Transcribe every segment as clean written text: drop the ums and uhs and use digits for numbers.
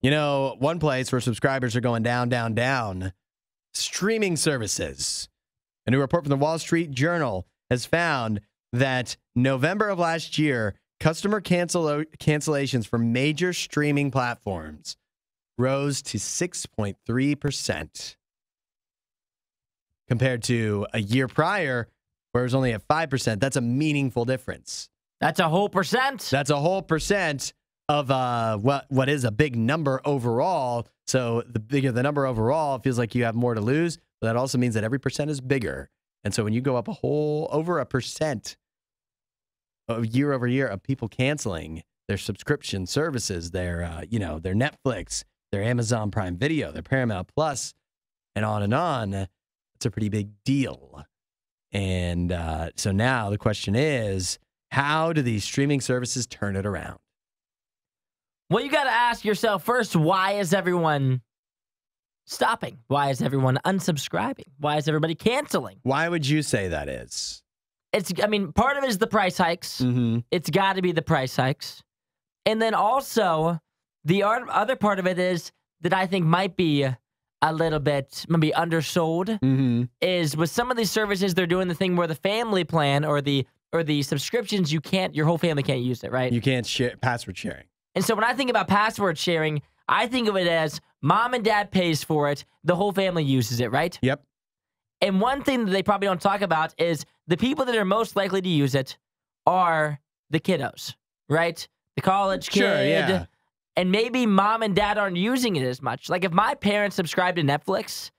You know, one place where subscribers are going down, down, down, streaming services. A new report from the Wall Street Journal has found that November of last year, customer cancellations for major streaming platforms rose to 6.3% compared to a year prior where it was only at 5%. That's a meaningful difference. That's a whole percent. That's a whole percent of what is a big number overall. So the bigger the number overall, it feels like you have more to lose. But that also means that every percent is bigger. And so when you go up over a percent of year over year of people canceling their subscription services, their their Netflix, their Amazon Prime Video, their Paramount Plus, and on, it's a pretty big deal. And so now the question is, how do these streaming services turn it around? Well, you got to ask yourself first, why is everyone stopping? Why is everyone unsubscribing? Why is everybody canceling? Why would you say that is? Part of it is the price hikes. Mm-hmm. It's got to be the price hikes. And then also, the other part of it is that I think might be a little bit maybe undersold, is with some of these services, they're doing the thing where the family plan or the subscriptions, your whole family can't use it, right? You can't share password sharing. And so when I think about password sharing, I think of it as mom and dad pays for it, the whole family uses it, right? Yep. And one thing that they probably don't talk about is the people that are most likely to use it are the kiddos, right? The college kid. Sure, yeah. And maybe mom and dad aren't using it as much. Like if my parents subscribed to Netflix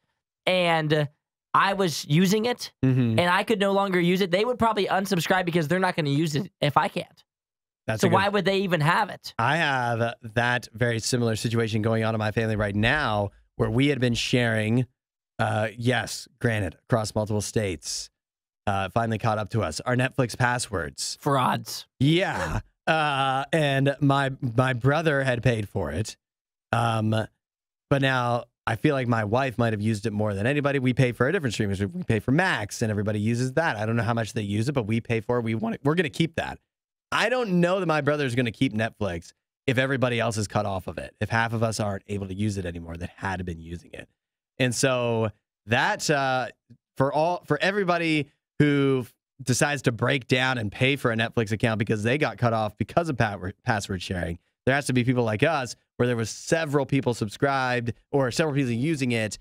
and I was using it and I could no longer use it, they would probably unsubscribe because they're not going to use it if I can't. So why would they even have it? I have that very similar situation going on in my family right now where we had been sharing, yes, granted, across multiple states, finally caught up to us, our Netflix passwords. Frauds. Yeah. And my brother had paid for it. But now I feel like my wife might have used it more than anybody. We pay for a different streaming. We pay for Max and everybody uses that. I don't know how much they use it, but we pay for it. We're going to keep that. I don't know that my brother's going to keep Netflix if everybody else is cut off of it, if half of us aren't able to use it anymore that had been using it. And so that for everybody who decides to break down and pay for a Netflix account because they got cut off because of password sharing, there has to be people like us where there was several people subscribed or several people using it.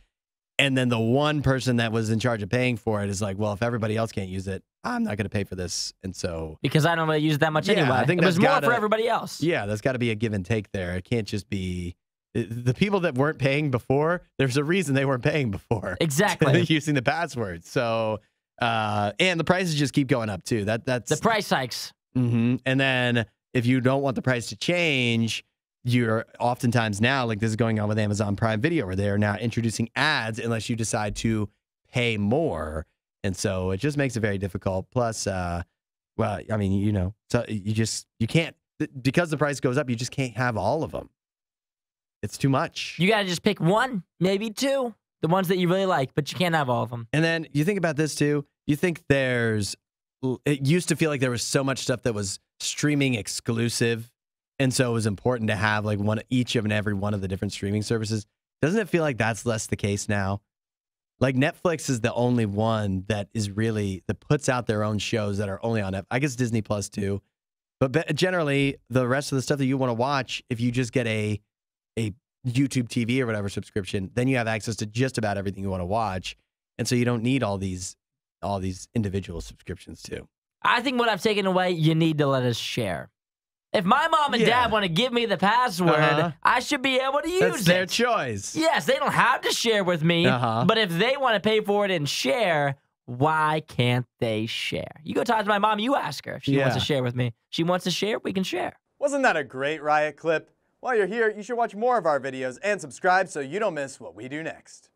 And then the one person that was in charge of paying for it is like, well, if everybody else can't use it, I'm not going to pay for this. And so, because I don't really use it that much anyway. I think it was more for everybody else. Yeah, there's got to be a give and take there. It can't just be the people that weren't paying before. There's a reason they weren't paying before. Exactly. Using the password. So, and the prices just keep going up too. That's the price hikes. And then if you don't want the price to change, you're oftentimes now, like this is going on with Amazon Prime Video, where they are now introducing ads unless you decide to pay more. And so it just makes it very difficult. Plus, so you can't, because the price goes up, you just can't have all of them. It's too much. You got to just pick one, maybe two, the ones that you really like, but you can't have all of them. And then you think about this too. You think it used to feel like there was so much stuff that was streaming exclusive. And so it was important to have like each and every one of the different streaming services. Doesn't it feel like that's less the case now? Like Netflix is the only one that puts out their own shows that are only on Netflix. I guess Disney Plus too. But generally, the rest of the stuff that you want to watch, if you just get a YouTube TV or whatever subscription, then you have access to just about everything you want to watch. And so you don't need all these individual subscriptions too. I think what I've taken away, you need to let us share. If my mom and dad want to give me the password, I should be able to use it. That's their choice. Yes, they don't have to share with me, but if they want to pay for it and share, why can't they share? You go talk to my mom, you ask her if she wants to share with me. She wants to share, we can share. Wasn't that a great Riot clip? While you're here, you should watch more of our videos and subscribe so you don't miss what we do next.